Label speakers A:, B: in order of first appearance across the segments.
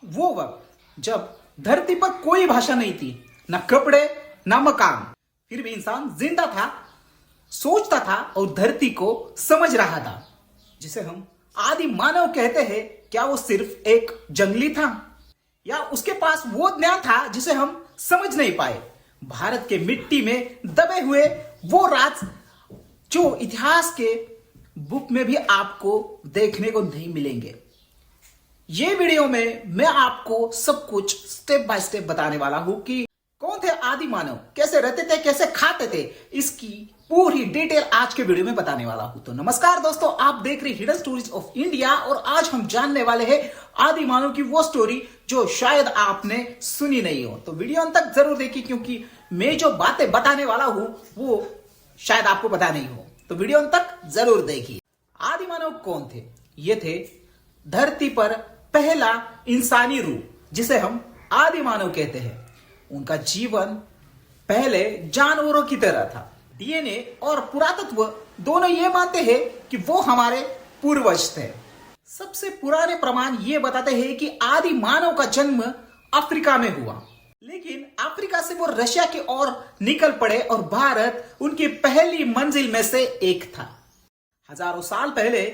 A: वो वक्त जब धरती पर कोई भाषा नहीं थी, ना कपड़े ना मकान, फिर भी इंसान जिंदा था, सोचता था और धरती को समझ रहा था। जिसे हम आदि मानव कहते हैं, क्या वो सिर्फ एक जंगली था या उसके पास वो ज्ञान था जिसे हम समझ नहीं पाए? भारत के मिट्टी में दबे हुए वो राज जो इतिहास के बुक में भी आपको देखने को नहीं मिलेंगे। ये वीडियो में मैं आपको सब कुछ स्टेप बाय स्टेप बताने वाला हूं कि कौन थे आदि मानव, कैसे रहते थे, कैसे खाते थे, इसकी पूरी डिटेल आज के वीडियो में बताने वाला हूं। तो नमस्कार दोस्तों, आप देख रहे हिडन स्टोरीज ऑफ इंडिया और आज हम जानने वाले हैं आदि मानव की वो स्टोरी जो शायद आपने सुनी नहीं हो। तो वीडियो अंत तक जरूर देखिए क्योंकि मैं जो बातें बताने वाला हूं वो शायद आपको पता नहीं हो। तो वीडियो अंत तक जरूर देखिए। आदि मानव कौन थे? ये थे धरती पर पहला इंसानी रूप जिसे हम आदि मानव कहते हैं। उनका जीवन पहले जानवरों की तरह था। डीएनए और पुरातत्व दोनों ये मानते हैं कि वो हमारे पूर्वज थे। सबसे पुराने प्रमाण ये बताते हैं कि आदि मानव का जन्म अफ्रीका में हुआ, लेकिन अफ्रीका से वो रशिया की ओर निकल पड़े और भारत उनकी पहली मंजिल में से एक था। हजारों साल पहले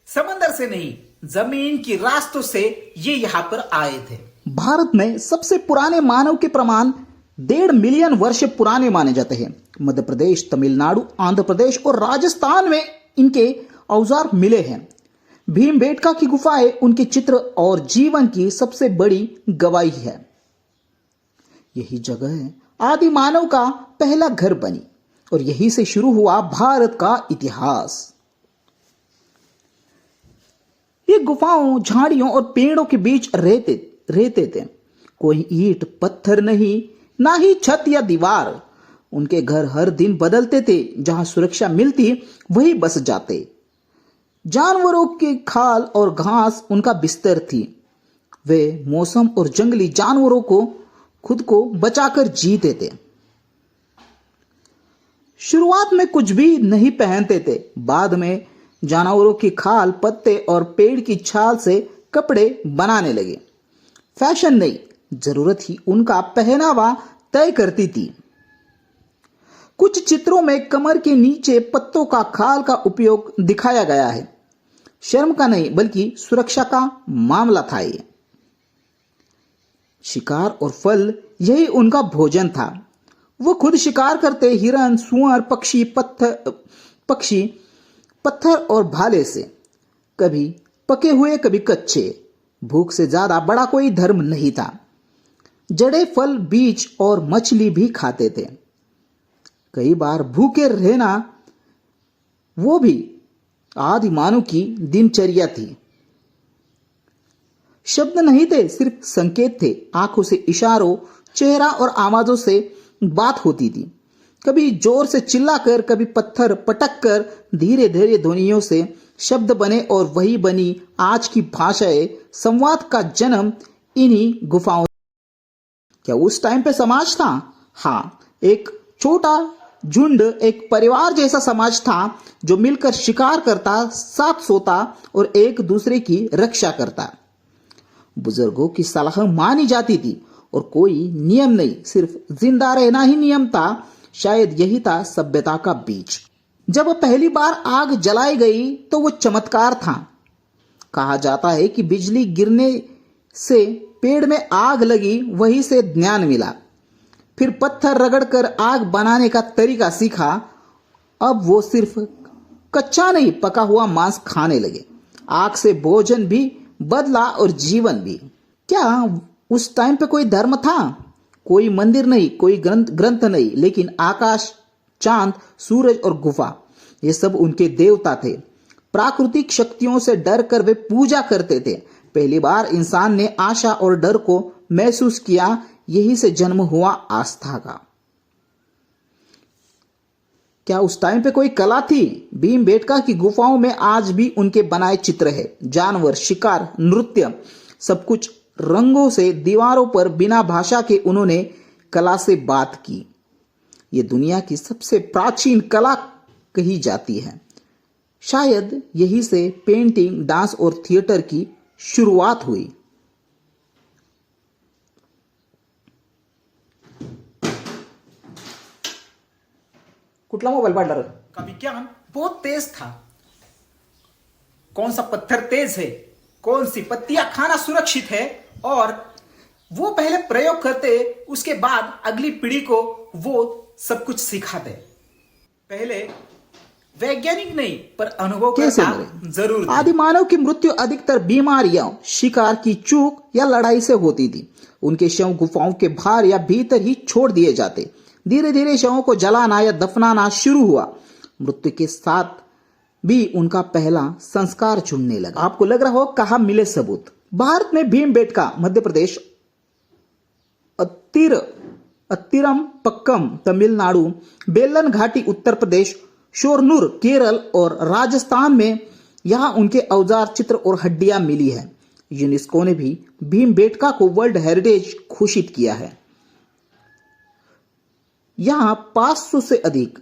A: समंदर से नहीं, जमीन की रास्तों से ये यहां पर आए थे। भारत में सबसे पुराने मानव के प्रमाण 1.5 मिलियन वर्ष पुराने माने जाते हैं। मध्य प्रदेश, तमिलनाडु, आंध्र प्रदेश और राजस्थान में इनके औजार मिले हैं। भीमबेटका की गुफाएं उनके चित्र और जीवन की सबसे बड़ी गवाही है। यही जगह आदि मानव का पहला घर बनी और यहीं से शुरू हुआ भारत का इतिहास। ये गुफाओं, झाड़ियों और पेड़ों के बीच रहते थे। कोई ईंट पत्थर नहीं, ना ही छत या दीवार। उनके घर हर दिन बदलते थे। जहां सुरक्षा मिलती वही बस जाते। जानवरों के खाल और घास उनका बिस्तर थी। वे मौसम और जंगली जानवरों को खुद को बचाकर जीते थे। शुरुआत में कुछ भी नहीं पहनते थे। बाद में जानवरों की खाल, पत्ते और पेड़ की छाल से कपड़े बनाने लगे। फैशन नहीं, जरूरत ही उनका पहनावा तय करती थी। कुछ चित्रों में कमर के नीचे पत्तों का खाल का उपयोग दिखाया गया है। शर्म का नहीं बल्कि सुरक्षा का मामला था। ये शिकार और फल यही उनका भोजन था। वो खुद शिकार करते। हिरन, सुअर, पक्षी पत्थर और भाले से, कभी पके हुए कभी कच्चे। भूख से ज्यादा बड़ा कोई धर्म नहीं था। जड़े, फल, बीज और मछली भी खाते थे। कई बार भूखे रहना वो भी आदि मानव की दिनचर्या थी। शब्द नहीं थे, सिर्फ संकेत थे। आंखों से इशारों, चेहरा और आवाजों से बात होती थी। कभी जोर से चिल्लाकर, कभी पत्थर पटककर। धीरे धीरे ध्वनियों से शब्द बने और वही बनी आज की भाषाएं। संवाद का जन्म इन्हीं गुफाओं। क्या उस टाइम पे समाज था? हाँ, एक छोटा झुंड, एक परिवार जैसा समाज था जो मिलकर शिकार करता, साथ सोता और एक दूसरे की रक्षा करता। बुजुर्गों की सलाह मानी जाती थी और कोई नियम नहीं, सिर्फ जिंदा रहना ही नियम था। शायद यही था सभ्यता का बीज। जब पहली बार आग जलाई गई तो वो चमत्कार था। कहा जाता है कि बिजली गिरने से पेड़ में आग लगी, वहीं से ज्ञान मिला। फिर पत्थर रगड़कर आग बनाने का तरीका सीखा। अब वो सिर्फ कच्चा नहीं, पका हुआ मांस खाने लगे। आग से भोजन भी बदला और जीवन भी। क्या उस टाइम पे कोई धर्म था? कोई मंदिर नहीं, कोई ग्रंथ नहीं, लेकिन आकाश, चांद, सूरज और गुफा, ये सब उनके देवता थे। प्राकृतिक शक्तियों से डर कर वे पूजा करते थे। पहली बार इंसान ने आशा और डर को महसूस किया। यही से जन्म हुआ आस्था का। क्या उस टाइम पे कोई कला थी? भीमबेटका की गुफाओं में आज भी उनके बनाए चित्र है। जानवर, शिकार, नृत्य, सब कुछ रंगों से दीवारों पर बिना भाषा के उन्होंने कला से बात की। ये दुनिया की सबसे प्राचीन कला कही जाती है। शायद यही से पेंटिंग, डांस और थिएटर की शुरुआत हुई। कुठला मोबाईल पाडला का विज्ञान बहुत तेज था। कौन सा पत्थर तेज है, कौन सी पत्तियां खाना सुरक्षित है, और वो पहले प्रयोग करते, उसके बाद अगली पीढ़ी को वो सब कुछ सिखाते। पहले वैज्ञानिक नहीं पर अनुभव करता जरूर।
B: आदि मानव की मृत्यु अधिकतर बीमारियों, शिकार की चूक या लड़ाई से होती थी। उनके शव गुफाओं के बाहर या भीतर ही छोड़ दिए जाते। धीरे धीरे शवों को जलाना या दफनाना शुरू हुआ। मृत्यु के साथ भी उनका पहला संस्कार छूटने लगा। आपको लग रहा हो कहां मिले सबूत? भारत में भीमबेटका मध्य प्रदेश, अत्तिरम पक्कम तमिलनाडु, बेलन घाटी उत्तर प्रदेश, शोरनूर केरल और राजस्थान में यहां उनके औजार, चित्र और हड्डियां मिली है। यूनेस्को ने भी भीमबेटका को वर्ल्ड हेरिटेज घोषित किया है। यहां 500 से अधिक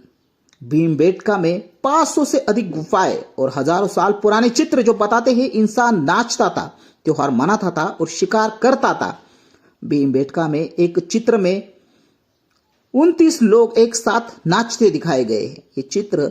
B: भीमबेटका में 500 से अधिक गुफाएं और हजारों साल पुराने चित्र जो बताते हैं इंसान नाचता था, त्योहार मनाता था और शिकार करता था। भीमबेटका में एक चित्र में 29 लोग एक साथ नाचते दिखाए गए हैं। ये चित्र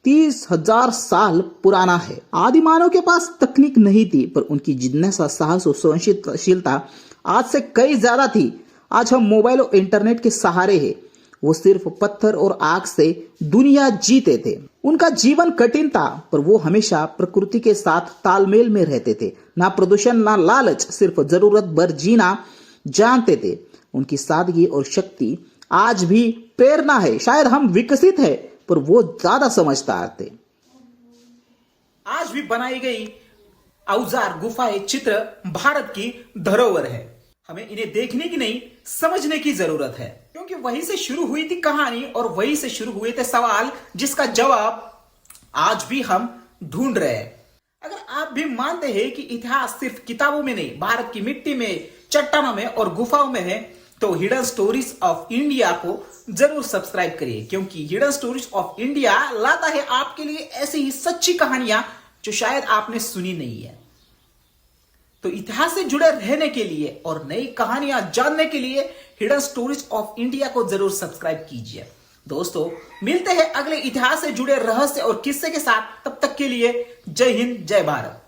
B: 30,000 साल पुराना है। आदि मानव के पास तकनीक नहीं थी, पर उनकी जिज्ञासा, साहस और सहनशीलता आज से कई ज्यादा थी। आज हम मोबाइल और इंटरनेट के सहारे हैं, वो सिर्फ पत्थर और आग से दुनिया जीते थे। उनका जीवन कठिन था, पर वो हमेशा प्रकृति के साथ तालमेल में रहते थे। ना प्रदूषण, ना लालच, सिर्फ जरूरत भर जीना जानते थे। उनकी सादगी और शक्ति आज भी प्रेरणा है। शायद हम विकसित है, पर वो ज्यादा समझदार थे।
A: आज भी बनाई गई औजार, गुफाएं, चित्र भारत की धरोहर है। हमें इन्हें देखने की नहीं, समझने की जरूरत है, क्योंकि वहीं से शुरू हुई थी कहानी और वहीं से शुरू हुए थे सवाल, जिसका जवाब आज भी हम ढूंढ रहे हैं। अगर आप भी मानते हैं कि इतिहास सिर्फ किताबों में नहीं, भारत की मिट्टी में, चट्टानों में और गुफाओं में है, तो हिडन स्टोरीज ऑफ इंडिया को जरूर सब्सक्राइब करिए, क्योंकि हिडन स्टोरीज ऑफ इंडिया लाता है आपके लिए ऐसी ही सच्ची कहानियां जो शायद आपने सुनी नहीं है। तो इतिहास से जुड़े रहने के लिए और नई कहानियां जानने के लिए हिडन स्टोरीज ऑफ इंडिया को जरूर सब्सक्राइब कीजिए। दोस्तों, मिलते हैं अगले इतिहास से जुड़े रहस्य और किस्से के साथ। तब तक के लिए जय हिंद, जय भारत।